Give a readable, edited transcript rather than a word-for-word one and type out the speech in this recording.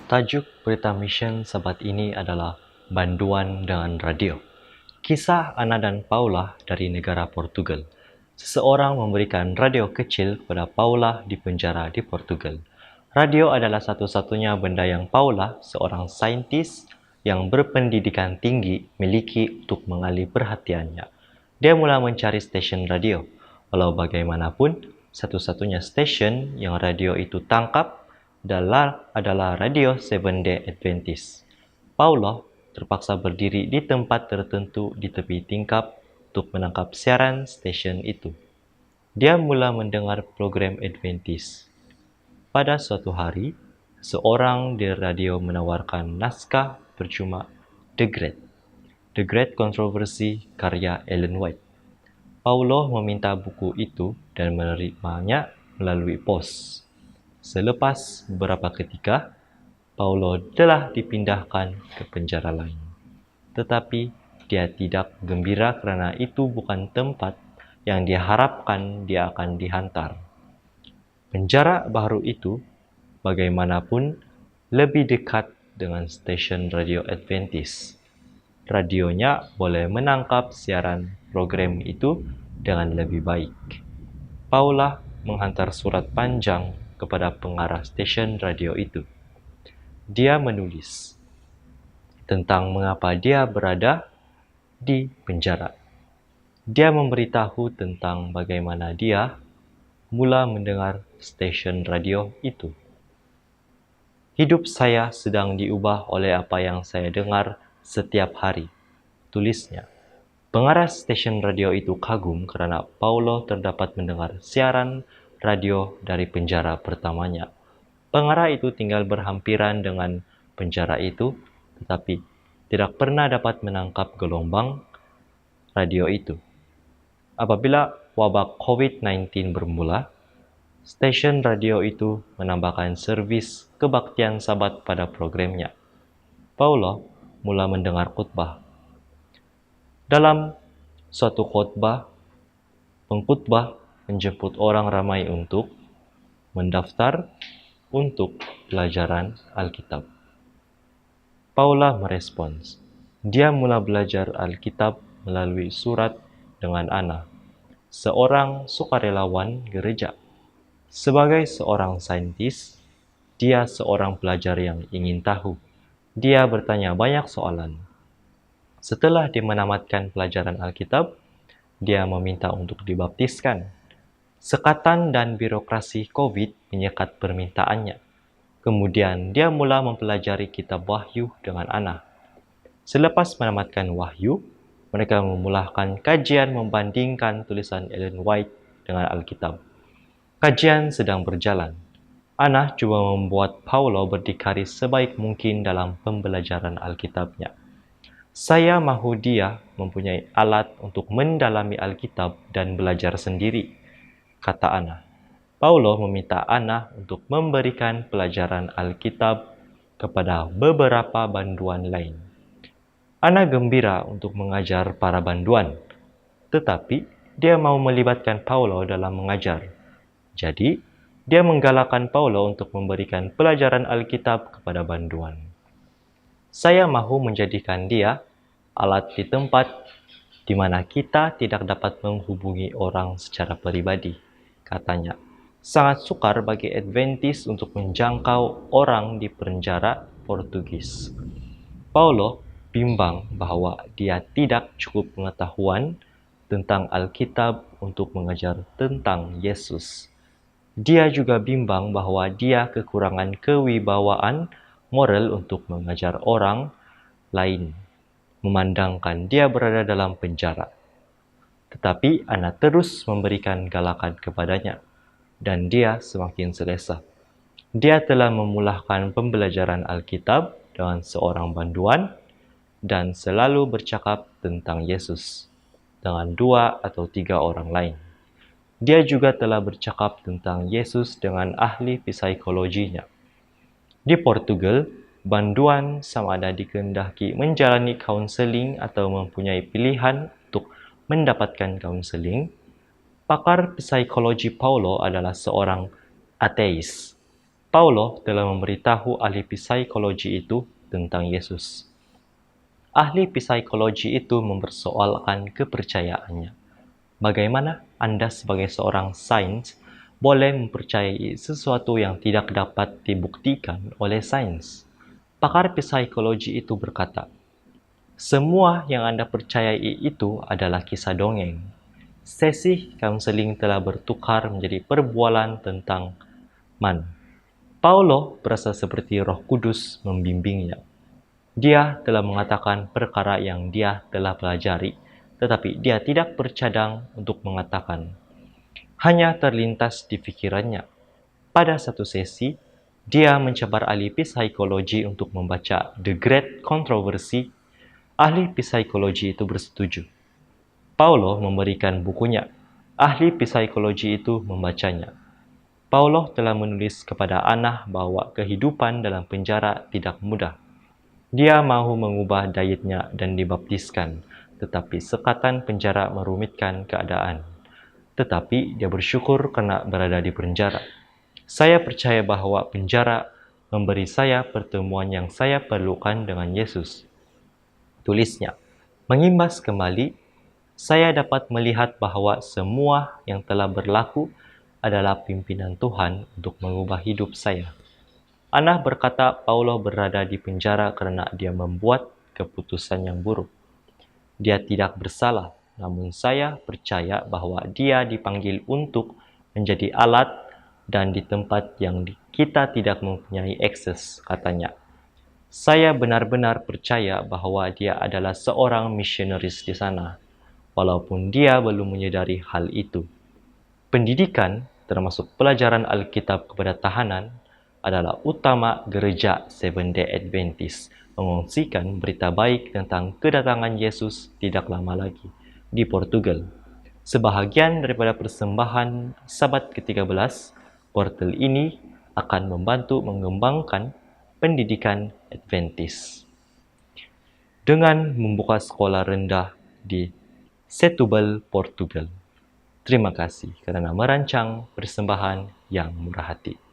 Tajuk berita mission sabat ini adalah Banduan dengan Radio. Kisah Ana dan Paula dari negara Portugal. Seseorang memberikan radio kecil kepada Paula di penjara di Portugal. Radio adalah satu-satunya benda yang Paula, seorang saintis yang berpendidikan tinggi, miliki untuk mengalih perhatiannya. Dia mula mencari stesen radio. Walau bagaimanapun, satu-satunya stesen yang radio itu tangkap adalah radio Seventh-day Adventist. Paula terpaksa berdiri di tempat tertentu di tepi tingkap untuk menangkap siaran stesen itu. Dia mula mendengar program Adventist. Pada suatu hari, seorang di radio menawarkan naskah percuma The Great Controversy karya Ellen White. Paulo meminta buku itu dan menerimanya melalui pos. Selepas beberapa ketika, Paulo telah dipindahkan ke penjara lain. Tetapi dia tidak gembira kerana itu bukan tempat yang dia harapkan dia akan dihantar. Penjara baru itu, bagaimanapun, lebih dekat dengan stesen radio Adventist. Radionya boleh menangkap siaran program itu dengan lebih baik. Paula menghantar surat panjang kepada pengarah stesen radio itu. Dia menulis tentang mengapa dia berada di penjara. Dia memberitahu tentang bagaimana dia mula mendengar stesen radio itu. Hidup saya sedang diubah oleh apa yang saya dengar setiap hari, tulisnya. Pengarah stesen radio itu kagum kerana Paulo terdapat mendengar siaran radio dari penjara pertamanya. Pengarah itu tinggal berhampiran dengan penjara itu, tetapi tidak pernah dapat menangkap gelombang radio itu. Apabila wabak COVID-19 bermula, stesen radio itu menambahkan servis kebaktian sabat pada programnya. Paulo mula mendengar khutbah. Dalam suatu khutbah, pengkhutbah menjemput orang ramai untuk mendaftar untuk pelajaran Alkitab. Paula merespons. Dia mula belajar Alkitab melalui surat dengan Ana, seorang sukarelawan gereja. Sebagai seorang saintis, dia seorang pelajar yang ingin tahu. Dia bertanya banyak soalan. Setelah dia menamatkan pelajaran Alkitab, dia meminta untuk dibaptiskan. Sekatan dan birokrasi COVID menyekat permintaannya. Kemudian dia mula mempelajari kitab Wahyu dengan Ana. Selepas menamatkan Wahyu, mereka memulakan kajian membandingkan tulisan Ellen White dengan Alkitab. Kajian sedang berjalan. Ana cuba membuat Paulo berdikari sebaik mungkin dalam pembelajaran Alkitabnya. Saya mahu dia mempunyai alat untuk mendalami Alkitab dan belajar sendiri, kata Ana. Paulo meminta Ana untuk memberikan pelajaran Alkitab kepada beberapa banduan lain. Ana gembira untuk mengajar para banduan, tetapi dia mau melibatkan Paulo dalam mengajar. Jadi, dia menggalakkan Paulo untuk memberikan pelajaran Alkitab kepada banduan. Saya mahu menjadikan dia alat di tempat di mana kita tidak dapat menghubungi orang secara pribadi, katanya. Sangat sukar bagi Adventist untuk menjangkau orang di penjara Portugis. Paulo bimbang bahawa dia tidak cukup pengetahuan tentang Alkitab untuk mengajar tentang Yesus. Dia juga bimbang bahawa dia kekurangan kewibawaan moral untuk mengajar orang lain, memandangkan dia berada dalam penjara. Tetapi Ana terus memberikan galakan kepadanya, dan dia semakin selesa. Dia telah memulahkan pembelajaran Alkitab dengan seorang banduan dan selalu bercakap tentang Yesus dengan 2 atau 3 orang lain. Dia juga telah bercakap tentang Yesus dengan ahli psikologinya. Di Portugal, banduan sama ada dikehendaki menjalani kaunseling atau mempunyai pilihan untuk mendapatkan kaunseling. Pakar psikologi Paulo adalah seorang ateis. Paulo telah memberitahu ahli psikologi itu tentang Yesus. Ahli psikologi itu mempersoalkan kepercayaannya. Bagaimana Anda sebagai seorang sains boleh mempercayai sesuatu yang tidak dapat dibuktikan oleh sains? Pakar psikologi itu berkata, semua yang Anda percayai itu adalah kisah dongeng. Sesi kaunseling telah bertukar menjadi perbualan tentang man. Paulo berasa seperti Roh Kudus membimbingnya. Dia telah mengatakan perkara yang dia telah pelajari, tetapi dia tidak bercadang untuk mengatakan. Hanya terlintas di pikirannya. Pada satu sesi, dia mencabar ahli psikologi untuk membaca The Great Controversy. Ahli psikologi itu bersetuju. Paulo memberikan bukunya. Ahli psikologi itu membacanya. Paulo telah menulis kepada Anna bahwa kehidupan dalam penjara tidak mudah. Dia mahu mengubah dietnya dan dibaptiskan, tetapi sekatan penjara merumitkan keadaan. Tetapi dia bersyukur karena berada di penjara. Saya percaya bahwa penjara memberi saya pertemuan yang saya perlukan dengan Yesus. Tulisnya, mengimbas kembali, saya dapat melihat bahwa semua yang telah berlaku adalah pimpinan Tuhan untuk mengubah hidup saya. Anna berkata Paulo berada di penjara karena dia membuat keputusan yang buruk. Dia tidak bersalah, namun saya percaya bahwa dia dipanggil untuk menjadi alat dan di tempat yang kita tidak mempunyai akses, katanya. Saya benar-benar percaya bahwa dia adalah seorang misionaris di sana, walaupun dia belum menyadari hal itu. Pendidikan, termasuk pelajaran Alkitab kepada tahanan, adalah utama gereja Seventh-day Adventist mengongsikan berita baik tentang kedatangan Yesus tidak lama lagi di Portugal. Sebahagian daripada persembahan Sabat ke-13, portal ini akan membantu mengembangkan pendidikan Adventist. Dengan membuka sekolah rendah di Setúbal, Portugal. Terima kasih kerana merancang persembahan yang murah hati.